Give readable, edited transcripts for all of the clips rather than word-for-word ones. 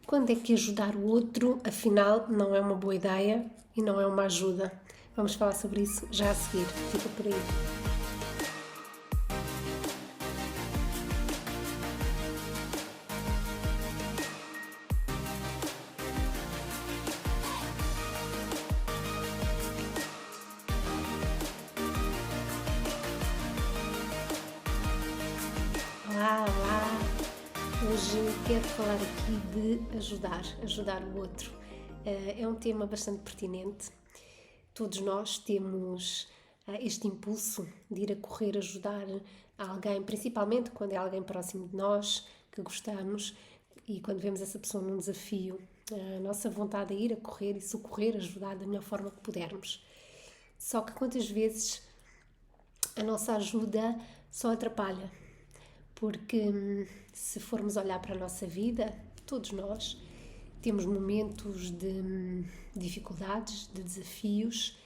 Quando é que ajudar o outro, afinal, não é uma boa ideia e não é uma ajuda? Vamos falar sobre isso já a seguir. Fica por aí. Olá, olá! Hoje quero falar aqui de ajudar o outro. É um tema bastante pertinente. Todos nós temos este impulso de ir a correr ajudar alguém, principalmente quando é alguém próximo de nós, que gostamos, e quando vemos essa pessoa num desafio, a nossa vontade é ir a correr e socorrer, ajudar da melhor forma que pudermos. Só que quantas vezes a nossa ajuda só atrapalha? Porque se formos olhar para a nossa vida, todos nós temos momentos de dificuldades, de desafios,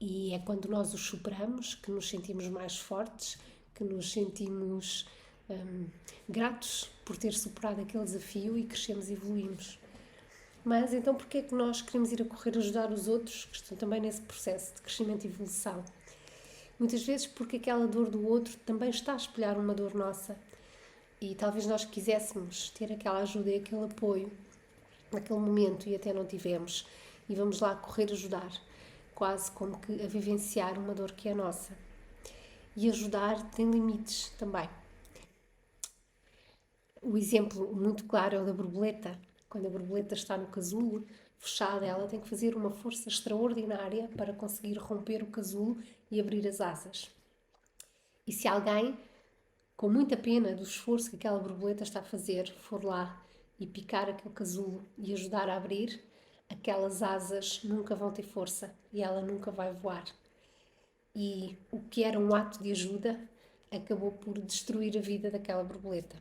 e é quando nós os superamos que nos sentimos mais fortes, que nos sentimos gratos por ter superado aquele desafio e crescemos e evoluímos. Mas então porquê é que nós queremos ir a correr ajudar os outros que estão também nesse processo de crescimento e evolução? Muitas vezes porque aquela dor do outro também está a espelhar uma dor nossa. E talvez nós quiséssemos ter aquela ajuda e aquele apoio naquele momento e até não tivemos. E vamos lá correr ajudar, quase como que a vivenciar uma dor que é nossa. E ajudar tem limites também. O exemplo muito claro é o da borboleta. Quando a borboleta está no casulo fechada, ela tem que fazer uma força extraordinária para conseguir romper o casulo e abrir as asas. E se alguém, com muita pena do esforço que aquela borboleta está a fazer, for lá e picar aquele casulo e ajudar a abrir, aquelas asas nunca vão ter força e ela nunca vai voar. E o que era um ato de ajuda acabou por destruir a vida daquela borboleta.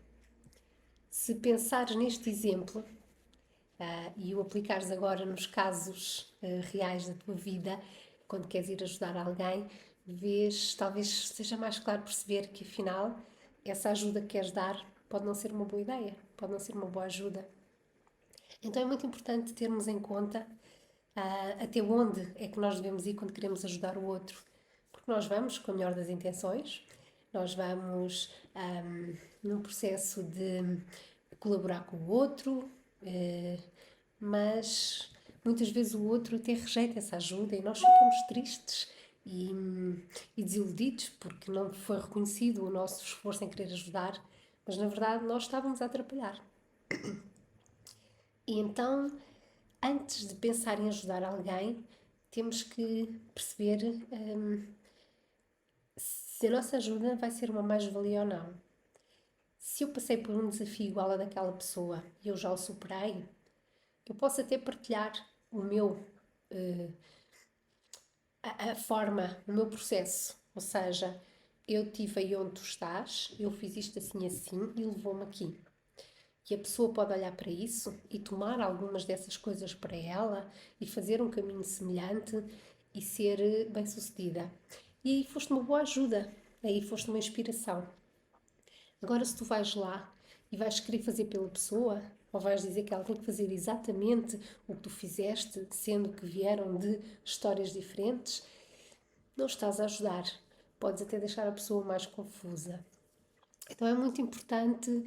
Se pensares neste exemplo e o aplicares agora nos casos reais da tua vida, quando queres ir ajudar alguém, talvez seja mais claro perceber que afinal essa ajuda que queres dar pode não ser uma boa ideia, pode não ser uma boa ajuda. Então é muito importante termos em conta até onde é que nós devemos ir quando queremos ajudar o outro. Porque nós vamos com a melhor das intenções, nós vamos num processo de colaborar com o outro, mas muitas vezes o outro até rejeita essa ajuda e nós ficamos tristes e desiludidos porque não foi reconhecido o nosso esforço em querer ajudar, mas na verdade nós estávamos a atrapalhar. E então, antes de pensar em ajudar alguém, temos que perceber se a nossa ajuda vai ser uma mais-valia ou não. Se eu passei por um desafio igual a daquela pessoa e eu já o superei, eu posso até partilhar o meu, a forma, o meu processo. Ou seja, eu estive aí onde tu estás, eu fiz isto assim assim e levou-me aqui. E a pessoa pode olhar para isso e tomar algumas dessas coisas para ela e fazer um caminho semelhante e ser bem-sucedida. E aí foste uma boa ajuda, aí foste uma inspiração. Agora, se tu vais lá e vais querer fazer pela pessoa, ou vais dizer que ela tem que fazer exatamente o que tu fizeste, sendo que vieram de histórias diferentes, não estás a ajudar. Podes até deixar a pessoa mais confusa. Então é muito importante,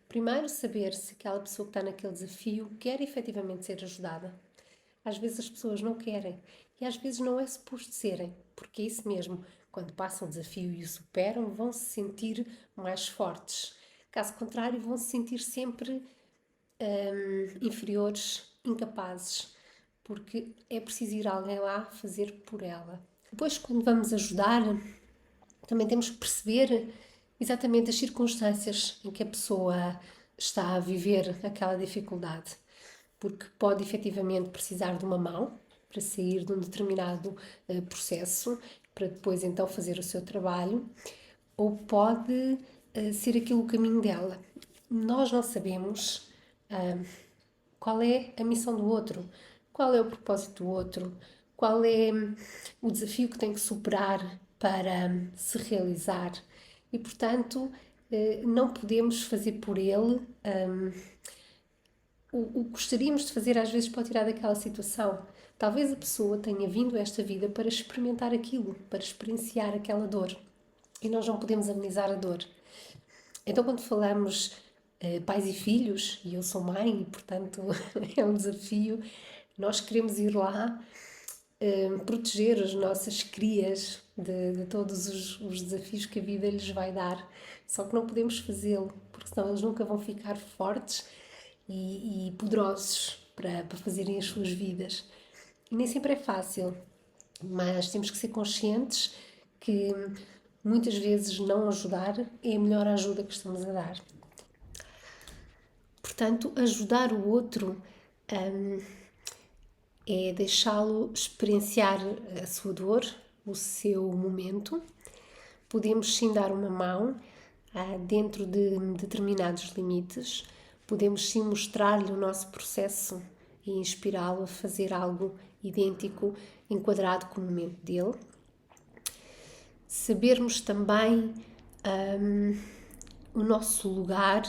primeiro, saber se aquela pessoa que está naquele desafio quer efetivamente ser ajudada. Às vezes as pessoas não querem e às vezes não é suposto serem, porque é isso mesmo, quando passam o desafio e o superam, vão se sentir mais fortes. Caso contrário, vão se sentir sempre inferiores, incapazes, porque é preciso ir alguém lá fazer por ela. Depois, quando vamos ajudar, também temos que perceber exatamente as circunstâncias em que a pessoa está a viver aquela dificuldade, porque pode efetivamente precisar de uma mão para sair de um determinado processo, para depois então fazer o seu trabalho, ou pode ser aquilo o caminho dela. Nós não sabemos qual é a missão do outro, qual é o propósito do outro, qual é o desafio que tem que superar para se realizar. E, portanto, não podemos fazer por ele o que gostaríamos de fazer às vezes para tirar daquela situação. Talvez a pessoa tenha vindo a esta vida para experimentar aquilo, para experienciar aquela dor. E nós não podemos amenizar a dor. Então, quando falamos pais e filhos, e eu sou mãe, e portanto é um desafio, nós queremos ir lá proteger as nossas crias de todos os desafios que a vida lhes vai dar. Só que não podemos fazê-lo, porque senão eles nunca vão ficar fortes e poderosos para fazerem as suas vidas. E nem sempre é fácil, mas temos que ser conscientes que muitas vezes não ajudar é a melhor ajuda que estamos a dar. Portanto, ajudar o outro é deixá-lo experienciar a sua dor, o seu momento. Podemos sim dar uma mão dentro de determinados limites. Podemos sim mostrar-lhe o nosso processo e inspirá-lo a fazer algo idêntico, enquadrado com o momento dele. Sabermos também o nosso lugar,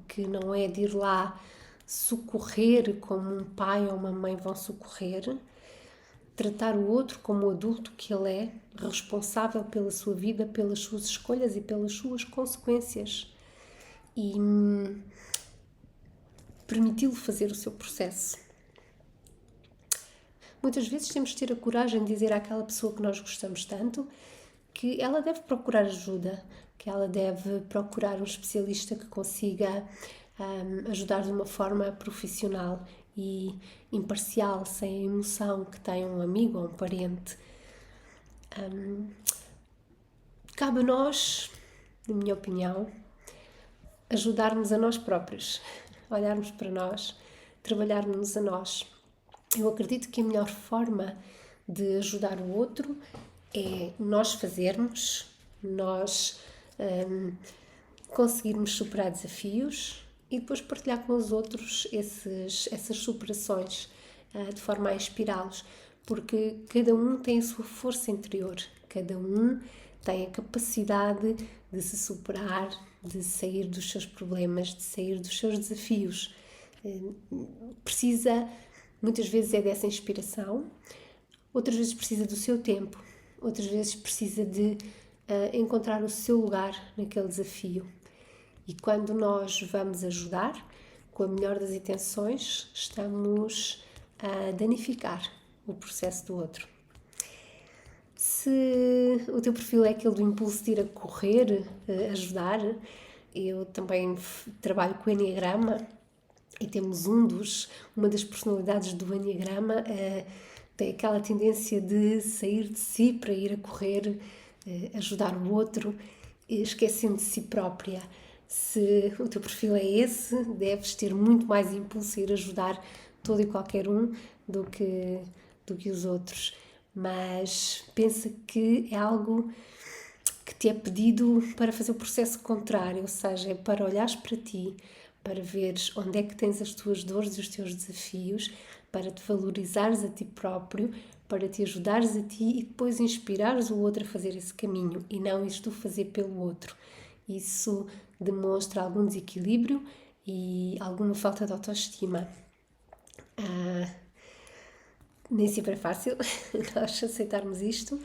que não é de ir lá socorrer como um pai ou uma mãe vão socorrer. Tratar o outro como o adulto que ele é, responsável pela sua vida, pelas suas escolhas e pelas suas consequências. E permiti-lo fazer o seu processo. Muitas vezes temos de ter a coragem de dizer àquela pessoa que nós gostamos tanto que ela deve procurar ajuda, que ela deve procurar um especialista que consiga ajudar de uma forma profissional e imparcial, sem a emoção que tem um amigo ou um parente. Cabe a nós, na minha opinião, ajudarmos a nós próprios, olharmos para nós, trabalharmos a nós. Eu acredito que a melhor forma de ajudar o outro é nós fazermos, nós conseguirmos superar desafios e depois partilhar com os outros essas superações de forma a inspirá-los, porque cada um tem a sua força interior, cada um tem a capacidade de se superar, de sair dos seus problemas, de sair dos seus desafios. Precisa, muitas vezes é dessa inspiração, outras vezes precisa do seu tempo, outras vezes precisa de encontrar o seu lugar naquele desafio. E quando nós vamos ajudar, com a melhor das intenções, estamos a danificar o processo do outro. Se o teu perfil é aquele do impulso de ir a correr, ajudar, eu também trabalho com o Enneagrama e temos uma das personalidades do Enneagrama tem aquela tendência de sair de si para ir a correr, ajudar o outro, esquecendo de si própria. Se o teu perfil é esse, deves ter muito mais impulso a ir ajudar todo e qualquer um do que os outros. Mas pensa que é algo que te é pedido para fazer o processo contrário, ou seja, é para olhares para ti, para veres onde é que tens as tuas dores e os teus desafios, para te valorizares a ti próprio, para te ajudares a ti e depois inspirares o outro a fazer esse caminho e não ires tu fazer pelo outro. Isso demonstra algum desequilíbrio e alguma falta de autoestima. Nem sempre é fácil nós aceitarmos isto,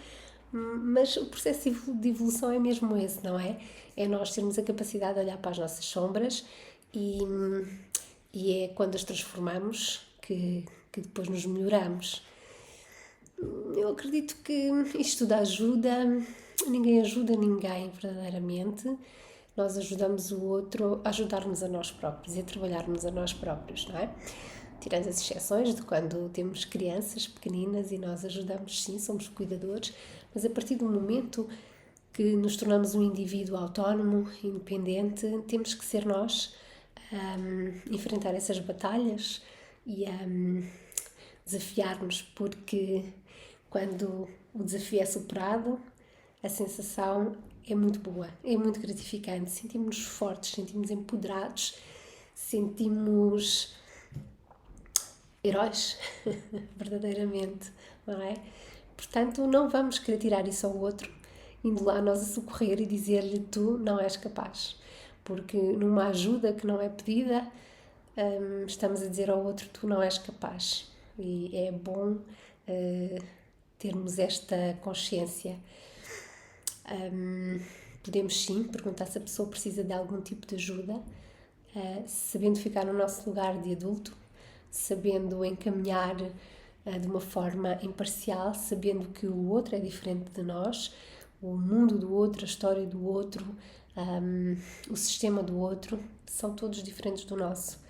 mas o processo de evolução é mesmo esse, não é? É nós termos a capacidade de olhar para as nossas sombras e é quando as transformamos que depois nos melhoramos. Eu acredito que isto dá ajuda, ninguém ajuda ninguém verdadeiramente. Nós ajudamos o outro a ajudar-nos a nós próprios e a trabalharmos a nós próprios, não é? Tirando as exceções de quando temos crianças pequeninas e nós ajudamos, sim, somos cuidadores, mas a partir do momento que nos tornamos um indivíduo autónomo, independente, temos que ser nós a enfrentar essas batalhas e a desafiar-nos, porque quando o desafio é superado, a sensação é muito boa, é muito gratificante, sentimos-nos fortes, sentimos empoderados, sentimos heróis, verdadeiramente, não é? Portanto, não vamos querer tirar isso ao outro, indo lá nós a socorrer e dizer-lhe tu não és capaz, porque numa ajuda que não é pedida, estamos a dizer ao outro: tu não és capaz. E é bom termos esta consciência. Podemos sim perguntar se a pessoa precisa de algum tipo de ajuda, sabendo ficar no nosso lugar de adulto, sabendo encaminhar de uma forma imparcial, sabendo que o outro é diferente de nós, o mundo do outro, a história do outro, o sistema do outro, são todos diferentes do nosso.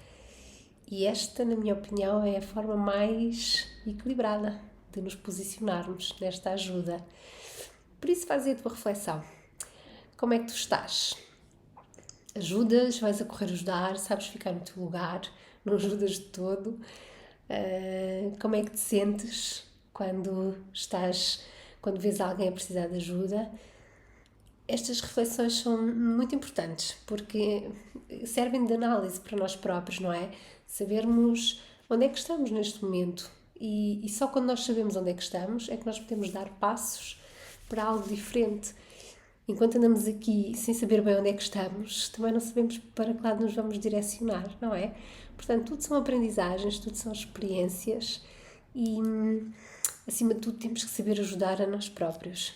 E esta, na minha opinião, é a forma mais equilibrada de nos posicionarmos nesta ajuda. Por isso, faz aí a tua reflexão. Como é que tu estás? Ajudas? Vais a correr ajudar? Sabes ficar no teu lugar? Não ajudas de todo? Como é que te sentes quando vês alguém a precisar de ajuda? Estas reflexões são muito importantes porque servem de análise para nós próprios, não é? Sabermos onde é que estamos neste momento e só quando nós sabemos onde é que nós podemos dar passos para algo diferente. Enquanto andamos aqui sem saber bem onde é que estamos, também não sabemos para que lado nos vamos direcionar, não é? Portanto, tudo são aprendizagens, tudo são experiências e, acima de tudo, temos que saber ajudar a nós próprios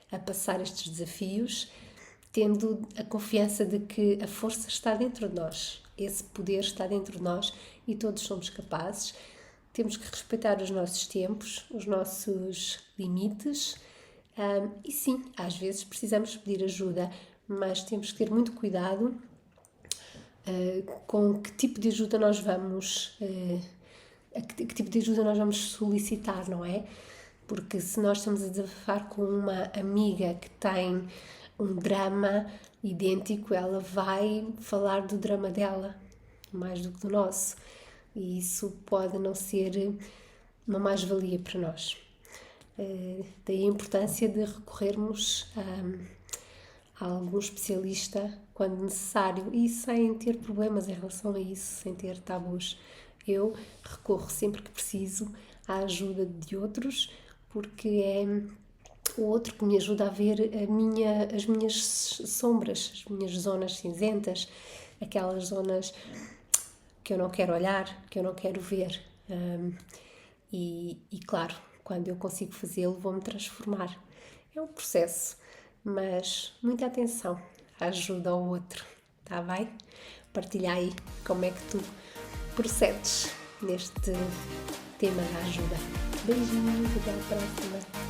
a passar estes desafios, tendo a confiança de que a força está dentro de nós, esse poder está dentro de nós e todos somos capazes. Temos que respeitar os nossos tempos, os nossos limites. E sim, às vezes precisamos pedir ajuda, mas temos que ter muito cuidado com que tipo de ajuda nós vamos que tipo de ajuda nós vamos solicitar, não é? Porque se nós estamos a desabafar com uma amiga que tem um drama idêntico, ela vai falar do drama dela mais do que do nosso, e isso pode não ser uma mais-valia para nós. Daí a importância de recorrermos a algum especialista quando necessário e sem ter problemas em relação a isso, sem ter tabus. Eu recorro sempre que preciso à ajuda de outros, porque é o outro que me ajuda a ver as minhas sombras, as minhas zonas cinzentas, aquelas zonas que eu não quero olhar, que eu não quero ver. E claro, quando eu consigo fazê-lo, vou-me transformar. É um processo, mas muita atenção à ajuda ao outro, está bem? Partilha aí como é que tu procedes neste tema da ajuda. Beijinhos, até à próxima!